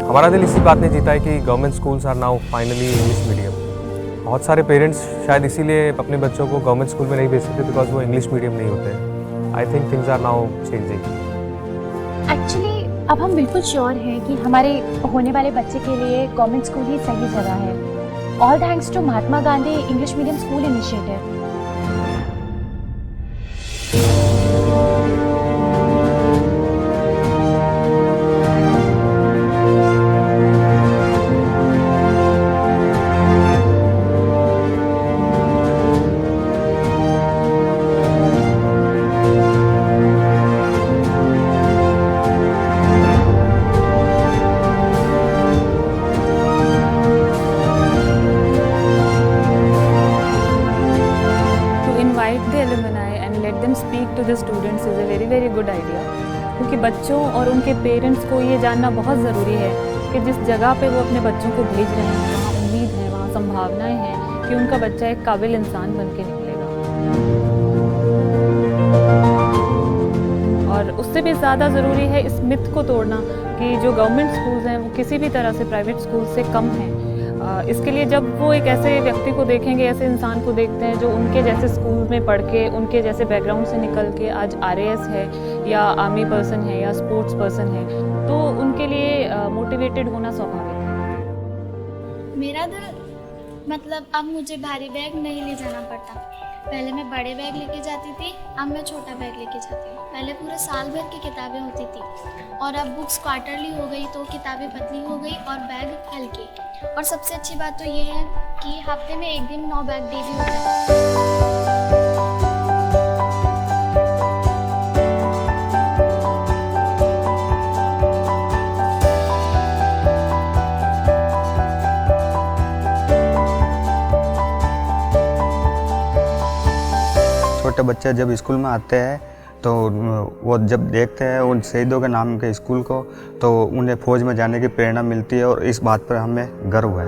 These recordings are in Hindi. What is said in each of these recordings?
हमारा दिल इसी बात ने जीता है कि government schools are now finally English medium. बहुत सारे पेरेंट्स शायद इसीलिए अपने बच्चों को गवर्नमेंट स्कूल में नहीं भेज सकते बिकॉज वो इंग्लिश मीडियम नहीं होते। I think things are now changing. Actually अब हम बिल्कुल श्योर हैं कि हमारे होने वाले बच्चे के लिए गवर्नमेंट स्कूल ही सही जगह है। All thanks to Mahatma Gandhi English medium school initiative. Speak to the students is a very good idea, क्योंकि बच्चों और उनके पेरेंट्स को ये जानना बहुत ज़रूरी है कि जिस जगह पे वो अपने बच्चों को भेज रहे हैं वहाँ उम्मीद है, वहाँ संभावनाएं हैं कि उनका बच्चा एक काबिल इंसान बन के निकलेगा। और उससे भी ज़्यादा ज़रूरी है इस मिथ को तोड़ना कि जो गवर्नमेंट स्कूल्स हैं वो किसी भी तरह से प्राइवेट स्कूल से कम हैं। इसके लिए जब वो एक ऐसे व्यक्ति को देखेंगे, ऐसे इंसान को देखते हैं जो उनके जैसे स्कूल में पढ़ के, उनके जैसे बैकग्राउंड से निकल के आज RAS है या आर्मी पर्सन है या स्पोर्ट्स पर्सन है, तो उनके लिए मोटिवेटेड होना स्वाभाविक है। मेरा दिल मतलब अब मुझे भारी बैग नहीं ले जाना पड़ता। पहले मैं बड़े बैग लेके जाती थी, अब मैं छोटा बैग लेके जाती हूँ। पहले पूरे साल भर की किताबें होती थी और अब बुक्स क्वार्टरली हो गई तो किताबें पतली हो गई और बैग हल्के। और सबसे अच्छी बात तो ये है कि हफ्ते में एक दिन 9 बैग डे भी होता है। छोटे बच्चे जब स्कूल में आते हैं तो वो जब देखते हैं उन शहीदों के नाम के स्कूल को, तो उन्हें फौज में जाने की प्रेरणा मिलती है और इस बात पर हमें गर्व है।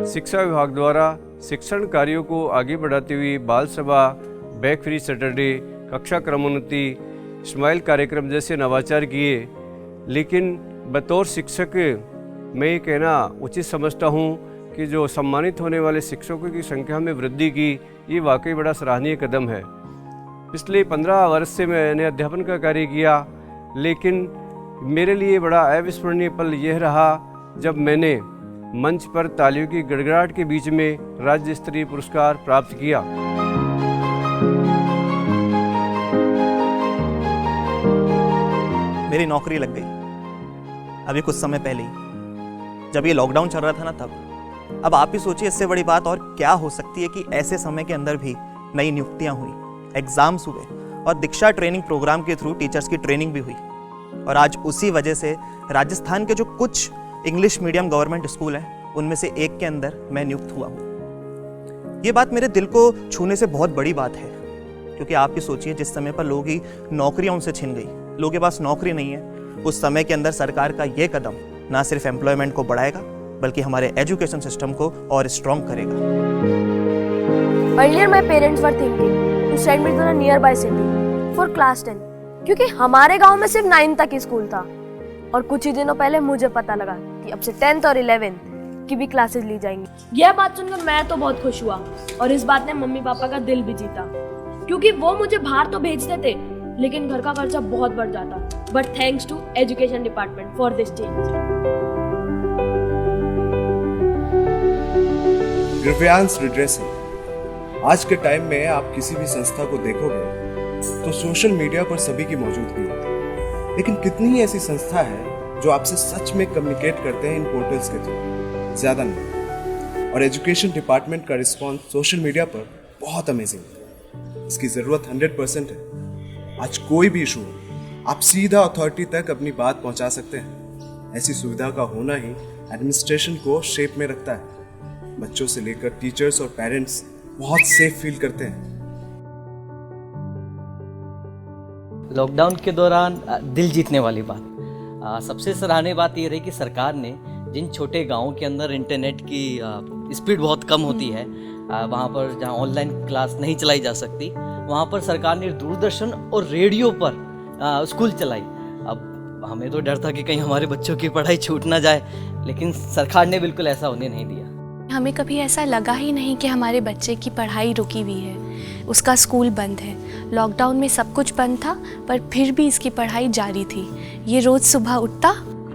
शिक्षा विभाग द्वारा शिक्षण कार्यों को आगे बढ़ाते हुए बाल सभा, बैग फ्री सैटरडे, कक्षा क्रमोन्नति, स्माइल कार्यक्रम जैसे नवाचार किए, लेकिन बतौर शिक्षक मैं ये कहना उचित समझता हूँ कि जो सम्मानित होने वाले शिक्षकों की संख्या में वृद्धि की, ये वाकई बड़ा सराहनीय कदम है। पिछले 15 वर्ष से मैंने अध्यापन का कार्य किया, लेकिन मेरे लिए बड़ा अविस्मरणीय पल यह रहा जब मैंने मंच पर तालियों की गड़गड़ाहट के बीच में राज्य स्तरीय पुरस्कार प्राप्त किया। मेरी नौकरी लग गई अभी कुछ समय पहले ही, जब ये लॉकडाउन चल रहा था ना तब। अब आप ही सोचिए इससे बड़ी बात और क्या हो सकती है कि ऐसे समय के अंदर भी नई नियुक्तियां हुई, एग्जाम्स हुए और दीक्षा ट्रेनिंग प्रोग्राम के थ्रू टीचर्स की ट्रेनिंग भी हुई। और आज उसी वजह से राजस्थान के जो कुछ इंग्लिश मीडियम गवर्नमेंट स्कूल हैं उनमें से एक के अंदर मैं नियुक्त हुआ हूँ। ये बात मेरे दिल को छूने से बहुत बड़ी बात है, क्योंकि आप ही सोचिए जिस समय पर लोगों की नौकरियां उनसे छिन गई, लोगों के पास नौकरी नहीं है, उस समय के अंदर सरकार का ये कदम ना सिर्फ एम्प्लॉयमेंट को बढ़ाएगा बल्कि हमारे एजुकेशन सिस्टम को और स्ट्रॉन्ग करेगा। Earlier my parents were thinking to send me to the nearby city for class 10, क्योंकि हमारे गांव में सिर्फ 9 तक ही स्कूल था। और कुछ ही दिनों पहले मुझे पता लगा कि अब से 10th और 11th की भी क्लासेस ली जाएंगी। यह बात सुनकर मैं तो बहुत खुश हुआ और इस बात ने मम्मी पापा का दिल भी जीता, क्योंकि वो मुझे बाहर तो भेजते थे लेकिन घर का खर्चा बहुत बढ़ जाता। But thanks to education department for this change. Grievance redressal. आज के टाइम में आप किसी भी संस्था को देखोगे तो सोशल मीडिया पर सभी की मौजूदगी होती है, लेकिन कितनी ऐसी संस्था है जो आपसे सच में कम्युनिकेट करते हैं इन पोर्टल्स के थ्रू? ज़्यादा नहीं। और एजुकेशन डिपार्टमेंट का रिस्पॉन्स सोशल मीडिया पर बहुत अमेजिंग है। इसकी ज़रूरत 100% है। आज कोई भी इशू हो, आप सीधा अथॉरिटी तक अपनी बात पहुंचा सकते हैं। ऐसी सुविधा का होना ही एडमिनिस्ट्रेशन को शेप में रखता है। बच्चों से लेकर टीचर्स और पेरेंट्स बहुत सेफ फील करते हैं। लॉकडाउन के दौरान दिल जीतने वाली बात, सबसे सराहनीय बात ये रही कि सरकार ने जिन छोटे गांवों के अंदर इंटरनेट की स्पीड बहुत कम होती है, वहाँ पर जहाँ ऑनलाइन क्लास नहीं चलाई जा सकती, वहाँ पर सरकार ने दूरदर्शन और रेडियो पर स्कूल चलाई। अब हमें तो डर था कि कहीं हमारे बच्चों की पढ़ाई छूट ना जाए, लेकिन सरकार ने बिल्कुल ऐसा होने नहीं दिया। हमें कभी ऐसा लगा ही नहीं कि हमारे बच्चे की पढ़ाई रुकी हुई है, उसका स्कूल बंद है। लॉकडाउन में सब कुछ बंद था, पर फिर भी इसकी पढ़ाई जारी थी। ये रोज़ सुबह उठता,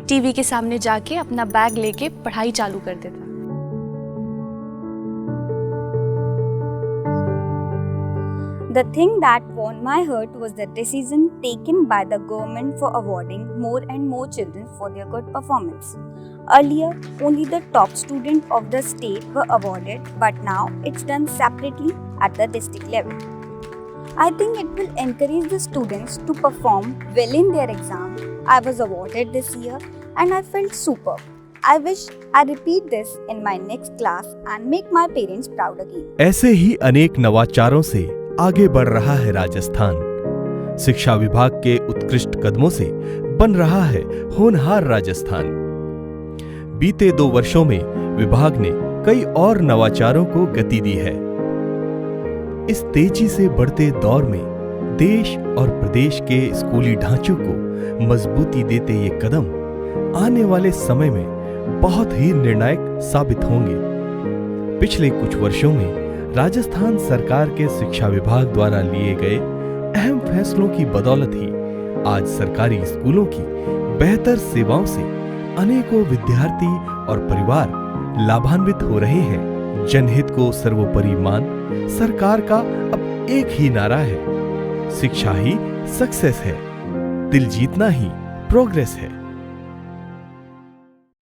टीवी के सामने जाके अपना बैग लेके पढ़ाई चालू कर देता। The thing that warmed my heart was the decision taken by the government for awarding more and more children for their good performance. Earlier, only the top students of the state were awarded, but now it's done separately at the district level. I think it will encourage the students to perform well in their exam. I was awarded this year and I felt superb. I wish I repeat this in my next class and make my parents proud again. ऐसे ही अनेक नवाचारों से आगे बढ़ रहा है राजस्थान। शिक्षा विभाग के उत्कृष्ट कदमों से बन रहा है होनहार राजस्थान। बीते 2 वर्षों में विभाग ने कई और नवाचारों को गति दी है। इस तेजी से बढ़ते दौर में देश और प्रदेश के स्कूली ढांचों को मजबूती देते ये कदम आने वाले समय में बहुत ही निर्णायक साबित होंगे। पिछले कुछ वर्षों में राजस्थान सरकार के शिक्षा विभाग द्वारा लिए गए अहम फैसलों की बदौलत ही आज सरकारी स्कूलों की बेहतर सेवाओं से अनेकों विद्यार्थी और परिवार लाभान्वित हो रहे हैं। जनहित को सर्वोपरि मान सरकार का अब एक ही नारा है, शिक्षा ही सक्सेस है, दिल जीतना ही प्रोग्रेस है।